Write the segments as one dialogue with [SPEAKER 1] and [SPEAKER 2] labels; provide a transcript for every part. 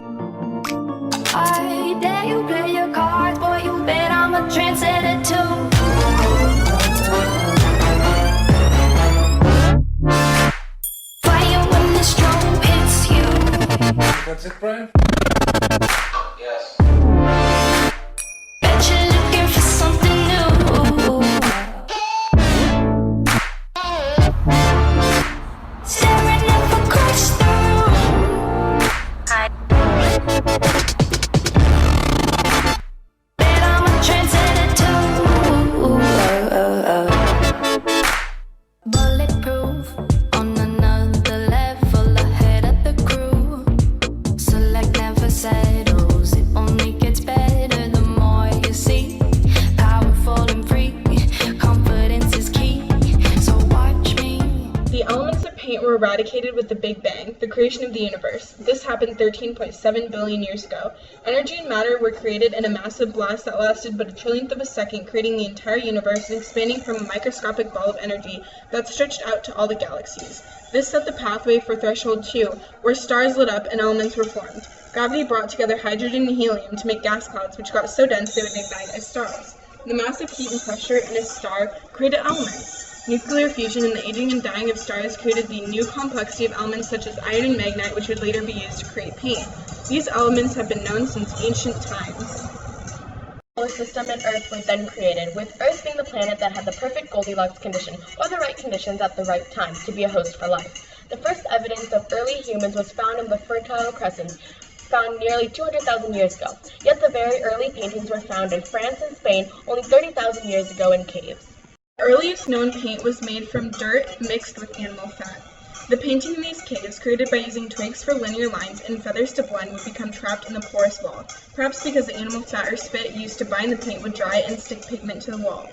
[SPEAKER 1] I dare you play your cards, boy, you bet I'm a trendsetter too. Fire when the strobe hits you.
[SPEAKER 2] That's it, Brian?
[SPEAKER 3] Yes.
[SPEAKER 1] Bet you're looking for something new. Staring up across the room. Bet I'm a trendsetter too. Bulletproof, on another level, ahead of the crew. Select never settles, it only gets better the more you see. Powerful and free, confidence is key, so watch me.
[SPEAKER 4] The elements of paint were eradicated with the Big Bang, the creation of the universe. This happened 13.7 billion years ago. Energy and matter were created in a massive blast that lasted but a trillionth of a second, creating the entire universe and expanding from a microscopic ball of energy that stretched out to all the galaxies. This set the pathway for Threshold 2, where stars lit up and elements were formed. Gravity brought together hydrogen and helium to make gas clouds, which got so dense they would ignite as stars. The massive heat and pressure in a star created elements. Nuclear fusion and the aging and dying of stars created the new complexity of elements such as iron and magnite, which would later be used to create paint. These elements have been known since ancient times.
[SPEAKER 5] Solar system and Earth were then created, with Earth being the planet that had the perfect Goldilocks condition, or the right conditions at the right time, to be a host for life. The first evidence of early humans was found in the Fertile Crescent, found nearly 200,000 years ago. Yet the very early paintings were found in France and Spain only 30,000 years ago in caves.
[SPEAKER 4] The earliest known paint was made from dirt mixed with animal fat. The painting in these caves, created by using twigs for linear lines and feathers to blend, would become trapped in the porous wall, perhaps because the animal fat or spit used to bind the paint would dry and stick pigment to the wall.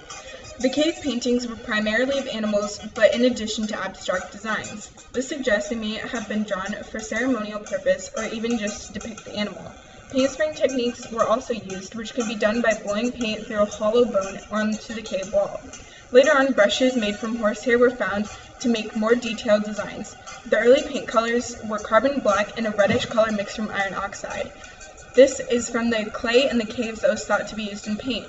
[SPEAKER 4] The cave paintings were primarily of animals, but in addition to abstract designs. This suggests they may have been drawn for ceremonial purpose or even just to depict the animal. Paint spraying techniques were also used, which could be done by blowing paint through a hollow bone onto the cave wall. Later on, brushes made from horsehair were found to make more detailed designs. The early paint colors were carbon black and a reddish color mixed from iron oxide. This is from the clay in the caves that was thought to be used in paint.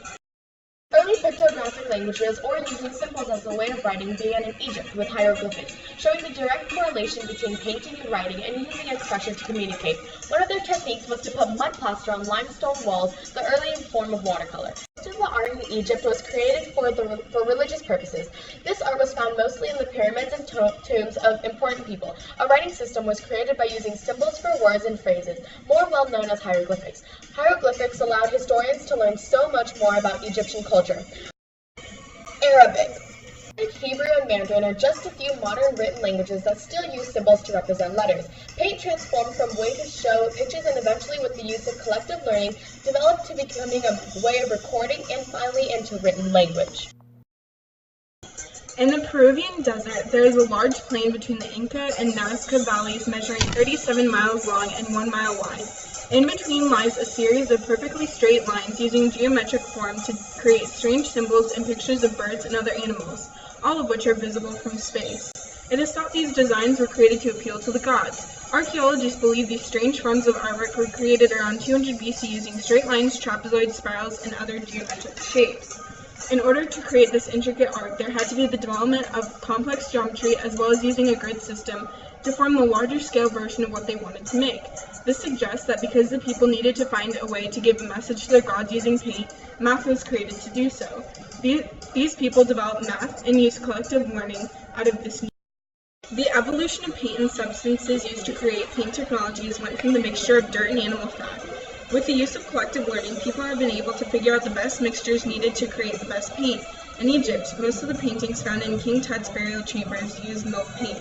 [SPEAKER 5] Early pictographic languages, or using symbols as a way of writing, began in Egypt with hieroglyphics, showing the direct correlation between painting and writing and using expression to communicate. One of their techniques was to put mud plaster on limestone walls, the early form of watercolor. Most of the art in Egypt was created for religious purposes. This art was found mostly in the pyramids and tombs of important people. A writing system was created by using symbols for words and phrases, more well known as hieroglyphics. Hieroglyphics allowed historians to learn so much more about Egyptian culture. Arabic. Hebrew and Mandarin are just a few modern written languages that still use symbols to represent letters. Paint transformed from way to show pictures and eventually, with the use of collective learning, developed to becoming a way of recording and finally into written language.
[SPEAKER 4] In the Peruvian desert, there is a large plain between the Inca and Nazca valleys measuring 37 miles long and 1 mile wide. In between lies a series of perfectly straight lines using geometric form to create strange symbols and pictures of birds and other animals, all of which are visible from space. It is thought these designs were created to appeal to the gods. Archaeologists believe these strange forms of artwork were created around 200 BC using straight lines, trapezoids, spirals, and other geometric shapes. In order to create this intricate art, there had to be the development of complex geometry as well as using a grid system to form the larger scale version of what they wanted to make. This suggests that because the people needed to find a way to give a message to their gods using paint, math was created to do so. These people developed math and used collective learning out of this need. The evolution of paint and substances used to create paint technologies went from the mixture of dirt and animal fat. With the use of collective learning, people have been able to figure out the best mixtures needed to create the best paint. In Egypt, most of the paintings found in King Tut's burial chambers used milk paint.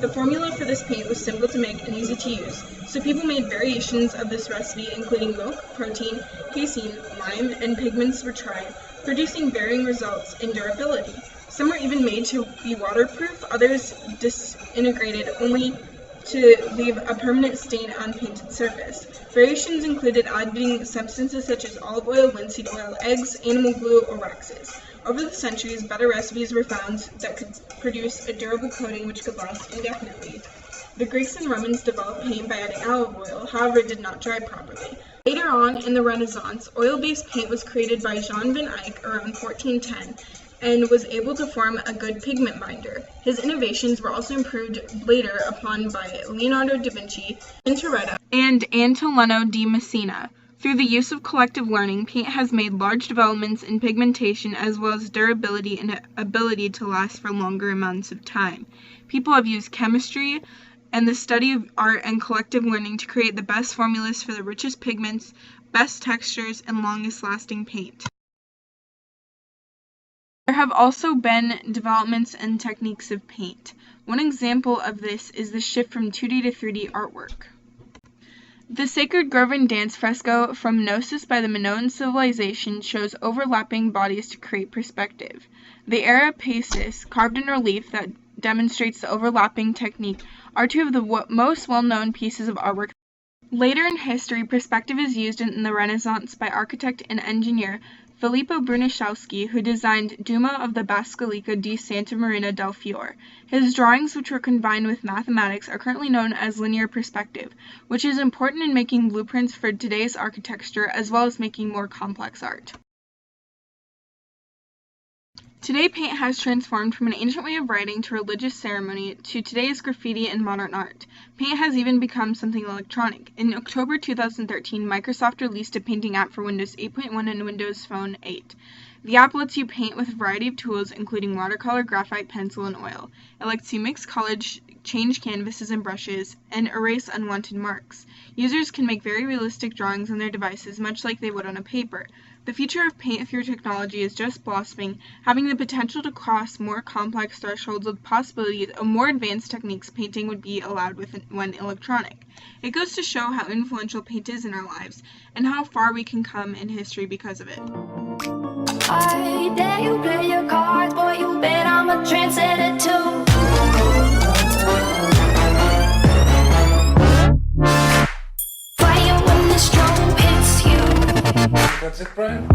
[SPEAKER 4] The formula for this paint was simple to make and easy to use, so people made variations of this recipe including milk, protein, casein, lime, and pigments were tried, producing varying results in durability. Some were even made to be waterproof, others disintegrated only to leave a permanent stain on painted surface. Variations included adding substances such as olive oil, linseed oil, eggs, animal glue, or waxes. Over the centuries, better recipes were found that could produce a durable coating which could last indefinitely. The Greeks and Romans developed paint by adding olive oil, however it did not dry properly. Later on, in the Renaissance, oil-based paint was created by Jan van Eyck around 1410 and was able to form a good pigment binder. His innovations were also improved later upon by Leonardo da Vinci, Tintoretto, and Antonello di Messina. Through the use of collective learning, paint has made large developments in pigmentation as well as durability and ability to last for longer amounts of time. People have used chemistry and the study of art and collective learning to create the best formulas for the richest pigments, best textures, and longest lasting paint. There have also been developments and techniques of paint. One example of this is the shift from 2D to 3D artwork. The Sacred Grove and Dance fresco from Knossos by the Minoan civilization shows overlapping bodies to create perspective. The Arapacis, carved in relief that demonstrates the overlapping technique, are two of the most well-known pieces of artwork. Later in history, perspective is used in the Renaissance by architect and engineer Filippo Brunelleschi, who designed Duomo of the Basilica di Santa Marina del Fiore. His drawings, which were combined with mathematics, are currently known as linear perspective, which is important in making blueprints for today's architecture as well as making more complex art. Today, paint has transformed from an ancient way of writing to religious ceremony to today's graffiti and modern art. Paint has even become something electronic. In October 2013, Microsoft released a painting app for Windows 8.1 and Windows Phone 8. The app lets you paint with a variety of tools, including watercolor, graphite, pencil, and oil. It lets you mix colors, change canvases and brushes, and erase unwanted marks. Users can make very realistic drawings on their devices, much like they would on a paper. The future of paint through technology is just blossoming, having the potential to cross more complex thresholds with possibilities of more advanced techniques painting would be allowed when electronic. It goes to show how influential paint is in our lives, and how far we can come in history because of it.
[SPEAKER 1] I dare you play your cards, boy, you bet I'm a trendsetter too. Fire when the strobe hits you.
[SPEAKER 3] That's it, Brian?